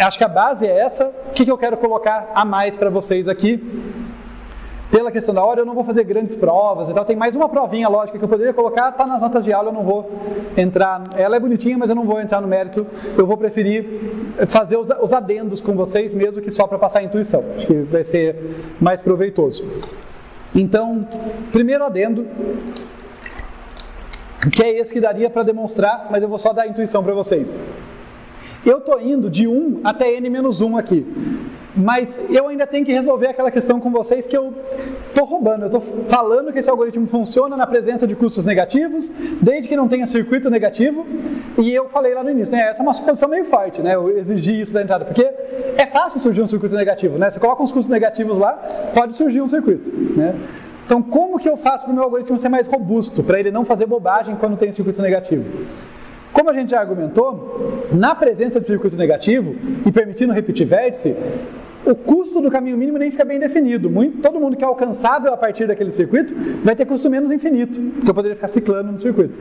acho que a base é essa. O que eu quero colocar a mais para vocês aqui? Pela questão da hora, eu não vou fazer grandes provas e tal. Tem mais uma provinha lógica que eu poderia colocar, está nas notas de aula, eu não vou entrar. Ela é bonitinha, mas eu não vou entrar no mérito. Eu vou preferir fazer os adendos com vocês, mesmo que só para passar a intuição. Acho que vai ser mais proveitoso. Então, primeiro adendo, que é esse que daria para demonstrar, mas eu vou só dar a intuição para vocês. Eu estou indo de 1 até n-1 aqui. Mas eu ainda tenho que resolver aquela questão com vocês que eu estou roubando. Eu estou falando que esse algoritmo funciona na presença de custos negativos, desde que não tenha circuito negativo. E eu falei lá no início, né? Essa é uma suposição meio forte, né? Eu exigi isso da entrada, porque é fácil surgir um circuito negativo, né? Você coloca uns custos negativos lá, pode surgir um circuito, né? Então, como que eu faço para o meu algoritmo ser mais robusto, para ele não fazer bobagem quando tem circuito negativo? Como a gente já argumentou, na presença de circuito negativo e permitindo repetir vértice, o custo do caminho mínimo nem fica bem definido. Todo mundo que é alcançável a partir daquele circuito vai ter custo menos infinito, porque eu poderia ficar ciclando no circuito.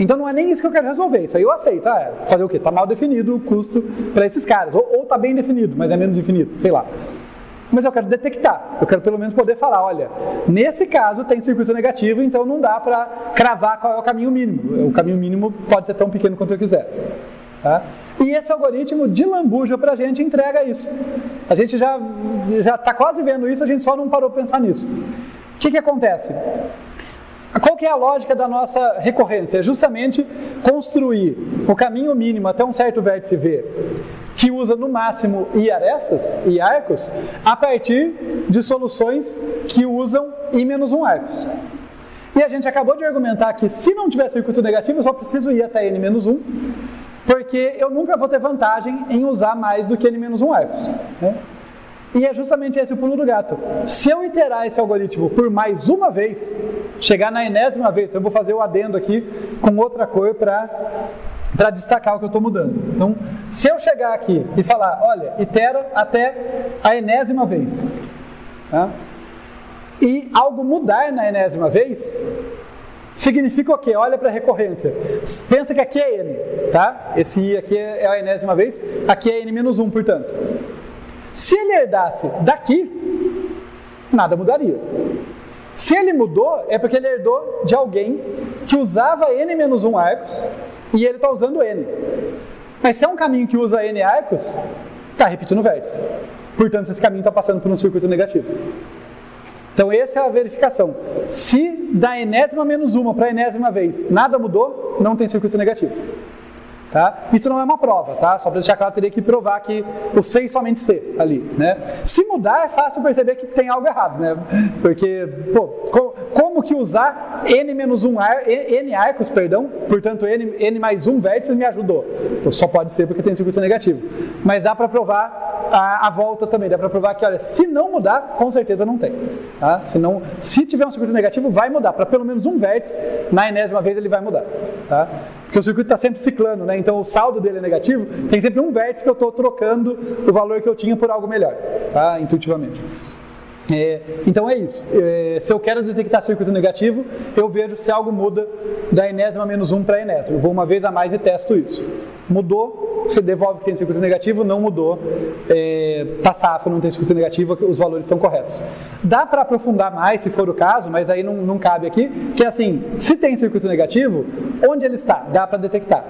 Então não é nem isso que eu quero resolver, isso aí eu aceito. Fazer o quê? Está mal definido o custo para esses caras, ou está bem definido, mas é menos infinito, sei lá. Mas eu quero detectar, eu quero pelo menos poder falar, olha, nesse caso tem circuito negativo, então não dá para cravar qual é o caminho mínimo. O caminho mínimo pode ser tão pequeno quanto eu quiser. Tá? E esse algoritmo de lambuja para a gente entrega isso. A gente já está quase vendo isso, a gente só não parou para pensar nisso. O que acontece? Qual que é a lógica da nossa recorrência? É justamente construir o caminho mínimo até um certo vértice V, que usa no máximo I arestas, I arcos, a partir de soluções que usam I-1 arcos. E a gente acabou de argumentar que se não tiver circuito negativo, eu só preciso ir até N-1, porque eu nunca vou ter vantagem em usar mais do que N-1 arcos, né? E é justamente esse o pulo do gato. Se eu iterar esse algoritmo por mais uma vez, chegar na enésima vez, então eu vou fazer o adendo aqui com outra cor para destacar o que eu estou mudando. Então, se eu chegar aqui e falar, olha, itera até a enésima vez, tá? E algo mudar na enésima vez, significa o quê? Olha para a recorrência. Pensa que aqui é N, tá? Esse I aqui é a enésima vez, aqui é N-1, portanto. Se ele herdasse daqui, nada mudaria. Se ele mudou, é porque ele herdou de alguém que usava N-1 arcos e ele está usando N. Mas se é um caminho que usa N arcos, está repetindo o vértice. Portanto, esse caminho está passando por um circuito negativo. Então, essa é a verificação. Se da enésima menos uma para a enésima vez nada mudou, não tem circuito negativo. Tá? Isso não é uma prova, tá? Só para deixar claro, eu teria que provar que o C e somente C ali, né? Se mudar, é fácil perceber que tem algo errado, né? Porque, como que usar N arcos, portanto N mais 1 vértices me ajudou? Então, só pode ser porque tem circuito negativo. Mas dá para provar a volta também, dá para provar que, olha, se não mudar, com certeza não tem. Tá? Se tiver um circuito negativo, vai mudar. Para pelo menos um vértice, na enésima vez ele vai mudar. Tá? Porque o circuito está sempre ciclando, né? Então o saldo dele é negativo, tem sempre um vértice que eu estou trocando o valor que eu tinha por algo melhor, tá? Intuitivamente. Então é isso. Se eu quero detectar circuito negativo, eu vejo se algo muda da enésima menos 1 para a enésima. Eu vou uma vez a mais e testo isso. Mudou, devolve que tem circuito negativo, não mudou, tá safo, não tem circuito negativo, os valores estão corretos. Dá para aprofundar mais, se for o caso, mas aí não cabe aqui, que é assim, se tem circuito negativo, onde ele está? Dá para detectar.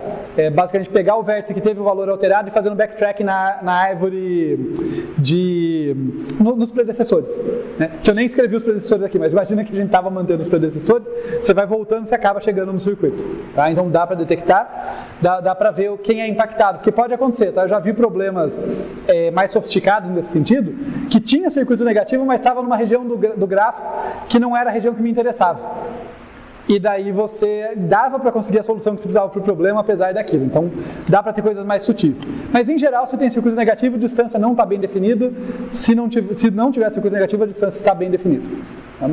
Basicamente pegar o vértice que teve o valor alterado e fazer um backtrack na árvore nos predecessores. Né? Que eu nem escrevi os predecessores aqui, mas imagina que a gente estava mantendo os predecessores, você vai voltando e você acaba chegando no circuito. Tá? Então dá para detectar, dá para ver quem é impactado, porque pode acontecer, tá? Eu já vi problemas mais sofisticados nesse sentido, que tinha circuito negativo, mas estava numa região do grafo que não era a região que me interessava. E daí você dava para conseguir a solução que você precisava para o problema, apesar daquilo. Então, dá para ter coisas mais sutis. Mas, em geral, se tem circuito negativo, a distância não está bem definida. Se não tiver circuito negativo, a distância está bem definida. Tá?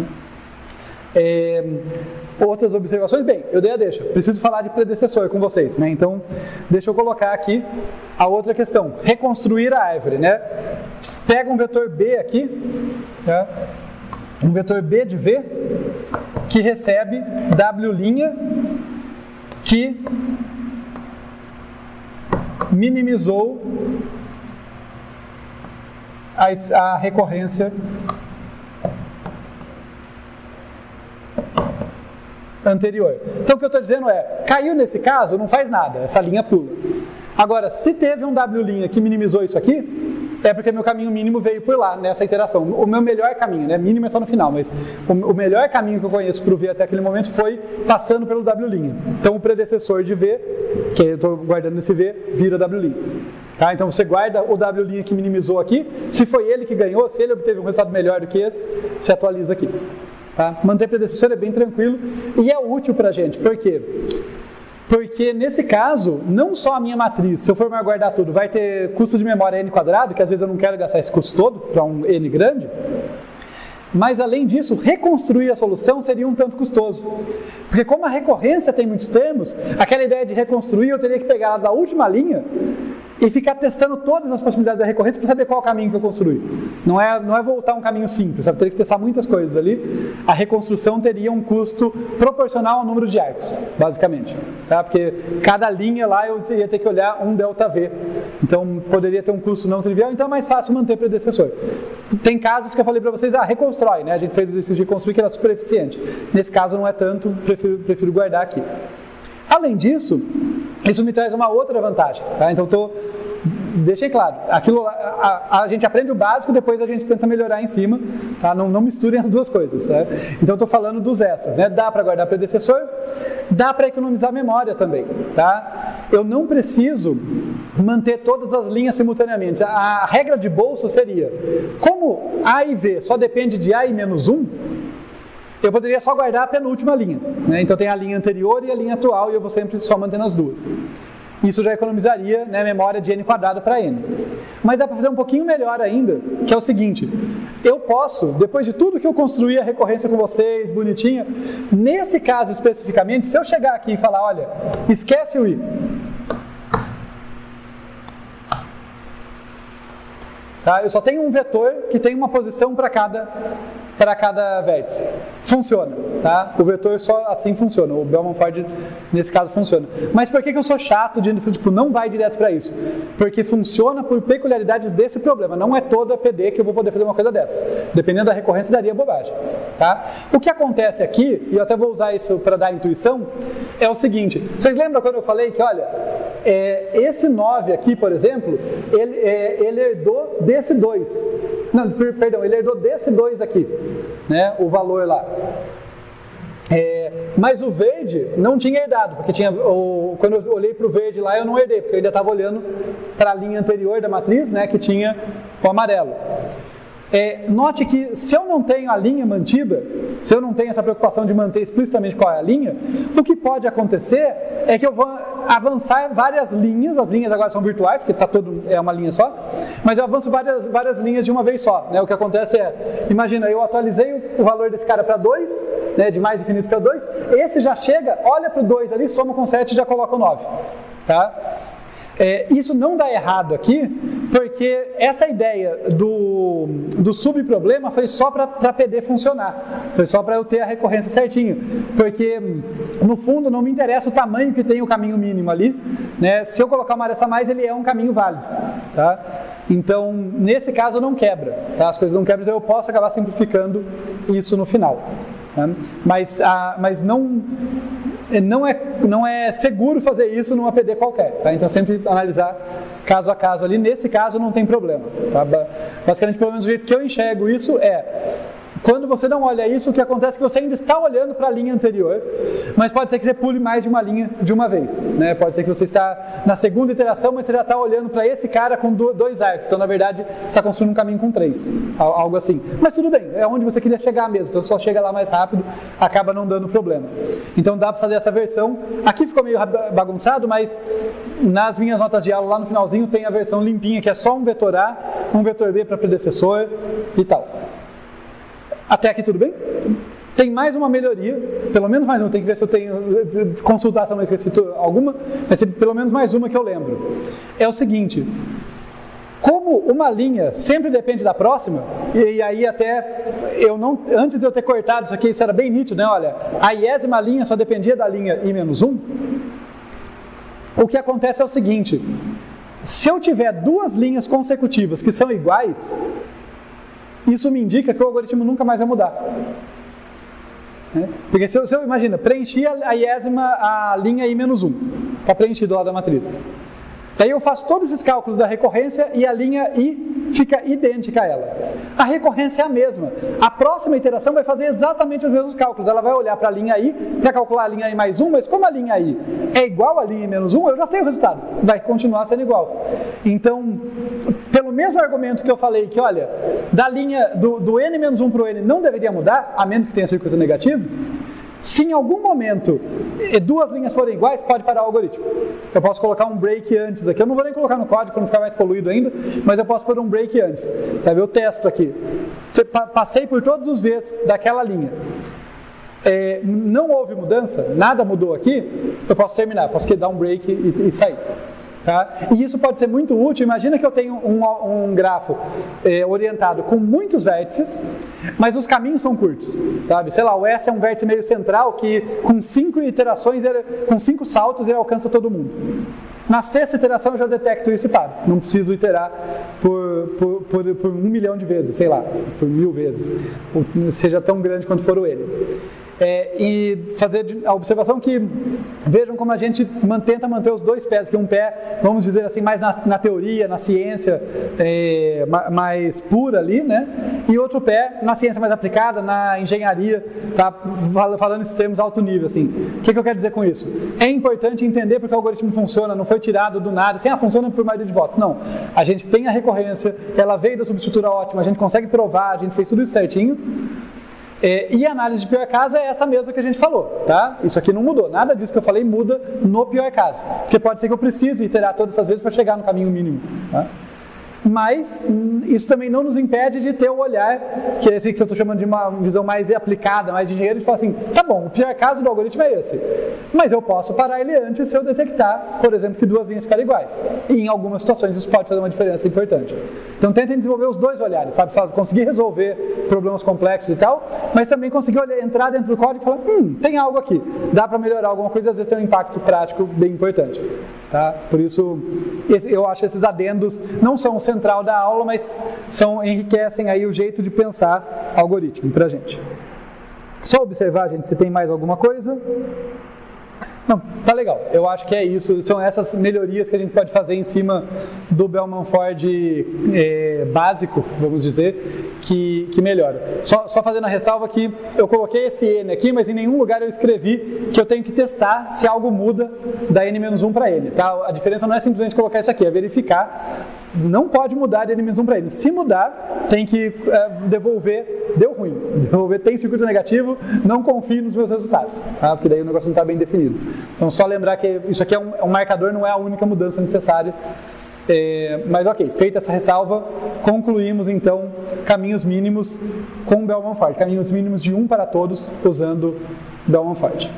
Outras observações? Bem, eu dei a deixa. Preciso falar de predecessor com vocês, né? Então, deixa eu colocar aqui a outra questão. Reconstruir a árvore, né? Pega um vetor B aqui, tá? Um vetor B de V, que recebe W' que minimizou a recorrência anterior. Então o que eu estou dizendo é, caiu nesse caso, não faz nada, essa linha pula. Agora, se teve um W' que minimizou isso aqui, é porque meu caminho mínimo veio por lá, nessa iteração. O meu melhor caminho, né? Mínimo é só no final, mas o melhor caminho que eu conheço para o V até aquele momento foi passando pelo W'. Então o predecessor de V, que eu estou guardando nesse V, vira W'. Tá? Então você guarda o W' que minimizou aqui, se foi ele que ganhou, se ele obteve um resultado melhor do que esse, você atualiza aqui. Tá? Manter predecessor é bem tranquilo e é útil para a gente. Por quê? Porque nesse caso, não só a minha matriz, se eu for guardar tudo, vai ter custo de memória n², que às vezes eu não quero gastar esse custo todo para um n grande, mas além disso, reconstruir a solução seria um tanto custoso. Porque como a recorrência tem muitos termos, aquela ideia de reconstruir eu teria que pegar da última linha e ficar testando todas as possibilidades da recorrência para saber qual caminho que eu construí. Não é voltar um caminho simples, sabe? Eu teria que testar muitas coisas ali. A reconstrução teria um custo proporcional ao número de arcos, basicamente. Tá? Porque cada linha lá eu ia ter que olhar um ΔV. Então poderia ter um custo não trivial, então é mais fácil manter predecessor. Tem casos que eu falei para vocês, reconstrói, né? A gente fez o exercício de reconstruir que era super eficiente. Nesse caso não é tanto, prefiro guardar aqui. Além disso, isso me traz uma outra vantagem, tá? Então deixei claro, aquilo, a gente aprende o básico, depois a gente tenta melhorar em cima, tá? Não misturem as duas coisas, tá? Então estou falando dos essas, né? Dá para guardar predecessor, dá para economizar memória também, tá? Eu não preciso manter todas as linhas simultaneamente. A regra de bolso seria, como A e V só depende de A e -1, eu poderia só guardar a penúltima linha, né? Então tem a linha anterior e a linha atual e eu vou sempre só mantendo as duas. Isso já economizaria, né, memória de n² para n. Mas dá para fazer um pouquinho melhor ainda, que é o seguinte, eu posso, depois de tudo que eu construí a recorrência com vocês, bonitinha, nesse caso especificamente, se eu chegar aqui e falar, olha, esquece o i, tá? Eu só tenho um vetor que tem uma posição para cada vértice. Funciona, tá? O vetor só assim funciona. O Bellman-Ford, nesse caso, funciona. Mas por que eu sou chato de não vai direto para isso? Porque funciona por peculiaridades desse problema. Não é toda PD que eu vou poder fazer uma coisa dessa. Dependendo da recorrência, daria bobagem, tá? O que acontece aqui, e eu até vou usar isso para dar intuição, é o seguinte. Vocês lembram quando eu falei que, olha, esse 9 aqui, por exemplo, ele herdou desse 2. Não, perdão, ele herdou desse 2 aqui, né, o valor lá. Mas o verde não tinha herdado, porque quando eu olhei para o verde lá, eu não herdei, porque eu ainda estava olhando para a linha anterior da matriz, né, que tinha o amarelo. Note que se eu não tenho a linha mantida, se eu não tenho essa preocupação de manter explicitamente qual é a linha, o que pode acontecer é que eu vou avançar várias linhas, as linhas agora são virtuais, porque é uma linha só, mas eu avanço várias linhas de uma vez só, né? O que acontece imagina, eu atualizei o valor desse cara para 2, né, de mais infinito para 2, esse já chega, olha para o 2 ali, soma com 7 e já coloca o 9, tá? Isso não dá errado aqui, porque essa ideia do subproblema foi só para PD funcionar, foi só para eu ter a recorrência certinho, porque no fundo não me interessa o tamanho que tem o caminho mínimo ali, né? Se eu colocar uma aresta a mais, ele é um caminho válido, tá? Então, nesse caso não quebra, tá? As coisas não quebram, então eu posso acabar simplificando isso no final, tá? Mas não é seguro fazer isso numa PD qualquer, tá? Então sempre analisar caso a caso ali. Nesse caso não tem problema, tá? Basicamente, pelo menos o jeito que eu enxergo isso quando você não olha isso, o que acontece é que você ainda está olhando para a linha anterior, mas pode ser que você pule mais de uma linha de uma vez, né? Pode ser que você está na segunda iteração, mas você já está olhando para esse cara com 2 arcos, então na verdade você está construindo um caminho com 3, algo assim. Mas tudo bem, é onde você queria chegar mesmo, então só chega lá mais rápido, acaba não dando problema. Então dá para fazer essa versão. Aqui ficou meio bagunçado, mas nas minhas notas de aula lá no finalzinho tem a versão limpinha, que é só um vetor A, um vetor B para predecessor e tal. Até aqui tudo bem? Tem mais uma melhoria, pelo menos mais uma, tem que ver se eu tenho consultar se eu não esqueci alguma, mas pelo menos mais uma que eu lembro. É o seguinte, como uma linha sempre depende da próxima, e aí até antes de eu ter cortado isso aqui, isso era bem nítido, né? Olha, a 10ª linha só dependia da linha i-1, o que acontece é o seguinte, se eu tiver 2 linhas consecutivas que são iguais, isso me indica que o algoritmo nunca mais vai mudar. Porque se eu imagina, preenchi a iésima, a linha I-1, está preenchido lá da matriz. Daí eu faço todos esses cálculos da recorrência e a linha I fica idêntica a ela. A recorrência é a mesma. A próxima iteração vai fazer exatamente os mesmos cálculos. Ela vai olhar para a linha I para calcular a linha I mais 1, mas como a linha I é igual à linha I menos 1, eu já sei o resultado. Vai continuar sendo igual. Então, pelo mesmo argumento que eu falei que, olha, da linha do N menos 1 para o N não deveria mudar, a menos que tenha circuito negativo, se em algum momento duas linhas forem iguais, pode parar o algoritmo. Eu posso colocar um break antes aqui. Eu não vou nem colocar no código para não ficar mais poluído ainda, mas eu posso pôr um break antes. Sabe? Eu testo aqui. Passei por todos os V's daquela linha. Não houve mudança, nada mudou aqui, eu posso terminar, posso dar um break e sair. Tá? E isso pode ser muito útil. Imagina que eu tenho um grafo orientado com muitos vértices, mas os caminhos são curtos, sabe? Sei lá, o S é um vértice meio central que com 5 iterações, com 5 saltos ele alcança todo mundo. Na sexta iteração eu já detecto isso e paro. Não preciso iterar por 1 milhão de vezes, sei lá, por 1000 vezes, seja tão grande quanto for o N. E fazer a observação que vejam como a gente tenta manter os dois pés, que um pé, vamos dizer assim, mais na teoria, na ciência mais pura ali, né? E outro pé na ciência mais aplicada, na engenharia, tá? Falando esses termos alto nível, assim. O que eu quero dizer com isso? É importante entender porque o algoritmo funciona, não foi tirado do nada, assim, funciona por maioria de votos. Não, a gente tem a recorrência, ela veio da substitutura ótima, a gente consegue provar, a gente fez tudo isso certinho. E a análise de pior caso é essa mesma que a gente falou, tá? Isso aqui não mudou, nada disso que eu falei muda no pior caso, porque pode ser que eu precise iterar todas essas vezes para chegar no caminho mínimo, tá? Mas isso também não nos impede de ter o olhar, que é esse que eu estou chamando de uma visão mais aplicada, mais de engenheiro, de falar assim, tá bom, o pior caso do algoritmo é esse, mas eu posso parar ele antes se eu detectar, por exemplo, que duas linhas ficarem iguais. E em algumas situações isso pode fazer uma diferença importante. Então tentem desenvolver os dois olhares, sabe? Conseguir resolver problemas complexos e tal, mas também conseguir entrar dentro do código e falar, tem algo aqui, dá para melhorar alguma coisa, às vezes tem um impacto prático bem importante. Tá? Por isso, eu acho que esses adendos não são o central da aula, mas enriquecem aí o jeito de pensar algoritmo para a gente. Só observar, gente, se tem mais alguma coisa. Não, tá legal. Eu acho que é isso. São essas melhorias que a gente pode fazer em cima do Bellman-Ford básico, vamos dizer, que melhora. Só fazendo a ressalva que eu coloquei esse N aqui, mas em nenhum lugar eu escrevi que eu tenho que testar se algo muda da N-1 para N. Tá? A diferença não é simplesmente colocar isso aqui, é verificar. Não pode mudar de N-1 para N. Se mudar, tem que devolver, deu ruim. Devolver tem circuito negativo, não confie nos meus resultados. Tá? Porque daí o negócio não está bem definido. Então, só lembrar que isso aqui é um marcador, não é a única mudança necessária. Mas ok, feita essa ressalva, concluímos então caminhos mínimos com Bellman-Ford. Caminhos mínimos de 1 para todos usando Bellman-Ford.